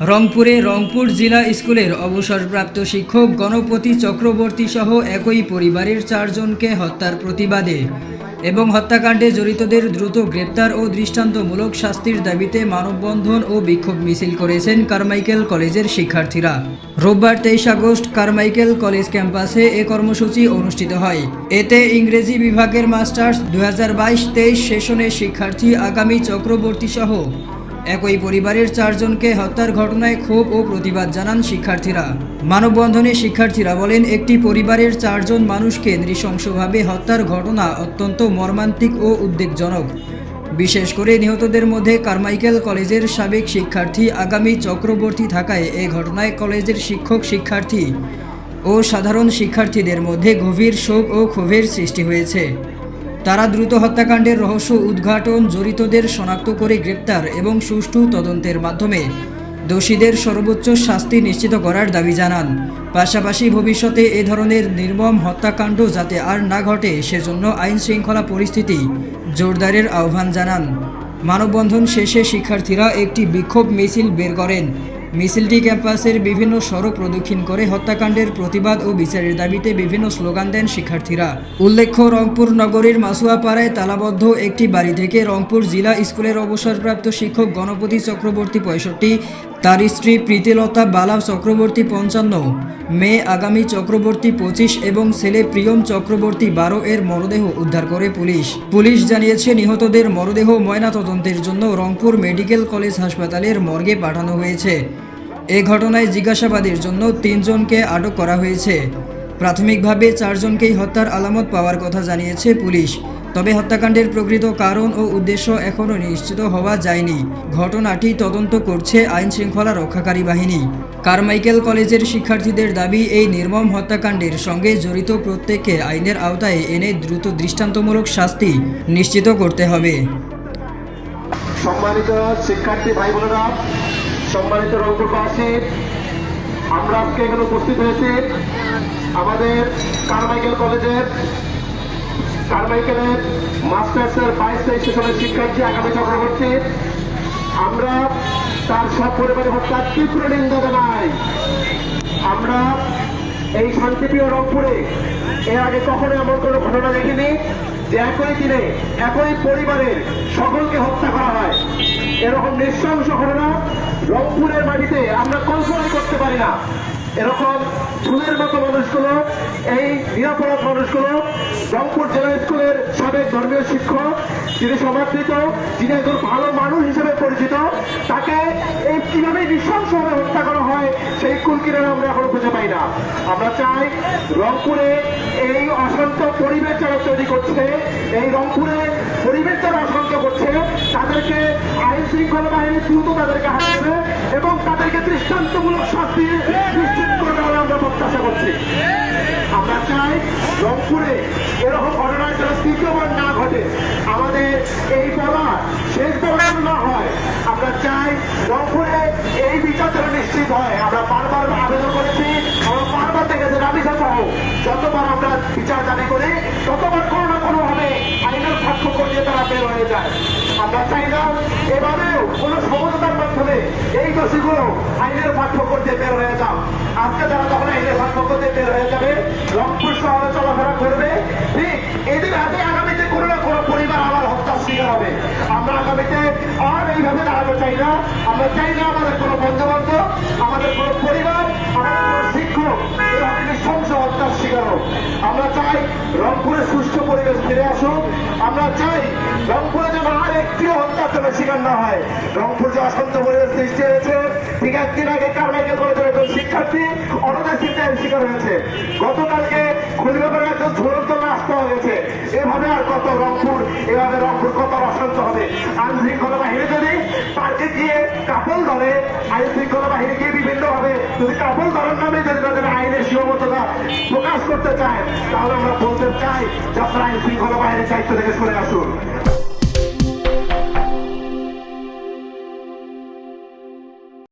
রংপুরে রংপুর জিলা স্কুলের অবসরপ্রাপ্ত শিক্ষক গণপতি চক্রবর্তী সহ একই পরিবারের 4 জনকে হত্যার প্রতিবাদে এবং হত্যাকাণ্ডে জড়িতদের দ্রুত গ্রেপ্তার ও দৃষ্টান্তমূলক শাস্তির দাবিতে মানববন্ধন ও বিক্ষোভ মিছিল করেছেন কারমাইকেল কলেজের শিক্ষার্থীরা। রোববার 23 আগস্ট কারমাইকেল কলেজ ক্যাম্পাসে এ কর্মসূচি অনুষ্ঠিত হয়। এতে ইংরেজি বিভাগের মাস্টার্স 2022-23 সেশনের শিক্ষার্থী আগামী চক্রবর্তী সহ একই পরিবারের 4 জনকে হত্যার ঘটনায় ক্ষোভ ও প্রতিবাদ জানান শিক্ষার্থীরা। মানববন্ধনে শিক্ষার্থীরা বলেন, একটি পরিবারের 4 জন মানুষকে নৃশংসভাবে হত্যার ঘটনা অত্যন্ত মর্মান্তিক ও উদ্বেগজনক। বিশেষ করে নিহতদের মধ্যে কারমাইকেল কলেজের সাবেক শিক্ষার্থী আগামী চক্রবর্তী থাকায় এ ঘটনায় কলেজের শিক্ষক শিক্ষার্থী ও সাধারণ শিক্ষার্থীদের মধ্যে গভীর শোক ও ক্ষোভের সৃষ্টি হয়েছে। তারা দ্রুত হত্যাকাণ্ডের রহস্য উদ্ঘাটন, জড়িতদের শনাক্ত করে গ্রেপ্তার এবং সুষ্ঠু তদন্তের মাধ্যমে দোষীদের সর্বোচ্চ শাস্তি নিশ্চিত করার দাবি জানান। পাশাপাশি ভবিষ্যতে এ ধরনের নির্মম হত্যাকাণ্ড যাতে আর না ঘটে সেজন্য আইন শৃঙ্খলা পরিস্থিতি জোরদারের আহ্বান জানান। মানববন্ধন শেষে শিক্ষার্থীরা একটি বিক্ষোভ মিছিল বের করেন। মিছিলটি ক্যাম্পাসের বিভিন্ন সড়ক প্রদক্ষিণ করে হত্যাকাণ্ডের প্রতিবাদ ও বিচারের দাবিতে বিভিন্ন স্লোগান দেন শিক্ষার্থীরা। উল্লেখ্য, রংপুর নগরীর মাসুয়াপাড়ায় তালাবদ্ধ একটি বাড়ি থেকে রংপুর জিলা স্কুলের অবসরপ্রাপ্ত শিক্ষক গণপতি চক্রবর্তী 65, তার স্ত্রী প্রীতিলতা বালা চক্রবর্তী 55, মেয়ে আগামী চক্রবর্তী 25 এবং ছেলে প্রিয়ম চক্রবর্তী 12 এর মরদেহ উদ্ধার করে পুলিশ জানিয়েছে, নিহতদের মরদেহ ময়নাতদন্তের জন্য রংপুর মেডিকেল কলেজ হাসপাতালের মর্গে পাঠানো হয়েছে। এ ঘটনায় জিজ্ঞাসাবাদের জন্য 3 জনকে আটক করা হয়েছে। প্রাথমিকভাবে 4 জনকেই হত্যার আলামত পাওয়ার কথা জানিয়েছে পুলিশ। তবে হত্যাকাণ্ডের প্রকৃত কারণ ও উদ্দেশ্য এখনও নিশ্চিত হওয়া যায়নি। ঘটনাটি তদন্ত করছে আইন শৃঙ্খলা রক্ষাকারী বাহিনী। কারমাইকেল কলেজের শিক্ষার্থীদের দাবি, এই নির্মম হত্যাকাণ্ডের সঙ্গে জড়িত প্রত্যেককে আইনের আওতায় এনে দ্রুত দৃষ্টান্তমূলক শাস্তি নিশ্চিত করতে হবে। সম্মানিত শিক্ষার্থী ভাই বোনেরা, সম্মানিত রংপুরবাসী, আমরা আজকে এখানে উপস্থিত হয়েছি আমাদের কারমাইকেল কলেজের মাস্টার্সের 22-23 সেশনের শিক্ষার্থী আগামী চক্রবর্তী। আমরা তার সব পরিবারের হত্যার তীব্র নিন্দা জানাই। আমরা এই শান্তিপ্রিয় রংপুরে এর আগে কখনো এমন কোনো ঘটনা দেখিনি যে একই দিনে একই পরিবারের সকলকে হত্যা করা হয়। এরকম নৃশংস ঘটনা রংপুরের মাটিতে আমরা কল্পনাই করতে পারি না। এরকম ফুলের মতো মানুষগুলো, এই নিরাপরাধ মানুষগুলো রংপুর জেলা স্কুলের সাবেক ধর্মীয় শিক্ষক, যিনি সমাদৃত, যিনি একজন ভালো মানুষ হিসেবে পরিচিত, তাকে এই কিভাবে নৃশংসভাবে হত্যা করা হয় সেই কুলকিনারা আমরা এখনো খুঁজে পাই না। আমরা চাই রংপুরে এই অশান্ত পরিবেশ যারা তৈরি করছে, এই রংপুরে পরিবেশ যারা অশান্ত করছে, তাদেরকে আইন শৃঙ্খলা বাহিনী দ্রুত তাদেরকে হাত দেবে এবং তাদেরকে দৃষ্টান্তমূলক শাস্তি নিশ্চিত করবে বলে আমরা প্রত্যাশা করছি। আমরা চাই রংপুরে এরকম ঘটনা যেন তৃতীয়বার না ঘটে, আমাদের এই বলা শেষ বলা না হয়। আমরা চাই রংপুরে এই বিচার যেন নিশ্চিত হয়। আমরা বারবার আবেদন করেছি, আমরা বারবার দেখেছি রাবিসা সহ যতবার আমরা বিচার দাবি করি ততবার কোনো না কোনো ভাবে আইনের সাক্ষ্য করিয়ে তারা বের হয়ে যায়। আমরা চাই না এভাবেও কোনো সমঝোতার মাধ্যমে এই দোষীগুলো আইনের পার্থক্য দিয়ে বের হয়ে যাও। আজকে তারা তখন আইনের পার্থক্য দিয়ে বের হয়ে যাবে, রংপুর শহরে চলাফেরা করবে, ঠিক এদের হাতে আগামীতে কোনো না কোনো পরিবার আবার হত্যার শিকার হবে। আমরা আগামীতে আর এইভাবে দাঁড়াতে চাই না। আমরা চাই না আমাদের কোনো বন্ধু বান্ধব, আমাদের কোনো পরিবার, আমাদের কোনো শিক্ষক এরকম নৃশংস হত্যার শিকার হোক। আমরা চাই রংপুরে সুষ্ঠু পরিবেশ ফিরে আসুক। আমরা চাই রংপুরে যেন আর একটিও হত্যার জন্য শিকার না হয়। রংপুর যে অশান্ত পরিবেশ সৃষ্টি হয়েছে, ঠিক একদিন আগে কারমাইকেল কলেজের একজন শিক্ষার্থী অনাদায় চিন্তায় শিকার হয়েছে। গতকালকে খুলনাপাড়ায় একজন ঝুলন্ত লাশ পাওয়া গেছে। এভাবে আর কত রংপুর কত অশান্ত হবে। আইন শৃঙ্খলা বাহিনী যদি পার্কে গিয়ে কাপল ধরে, আইন শৃঙ্খলা বাহিনী গিয়ে বিভিন্ন ভাবে যদি কাপল ধরার নামে যদি তাদের আইনের সীমাবদ্ধতা প্রকাশ করতে চায়, তাহলে আমরা বলতে চাই যে আপনারা আইন শৃঙ্খলা বাহিনীর দায়িত্ব থেকে সরে আসুন।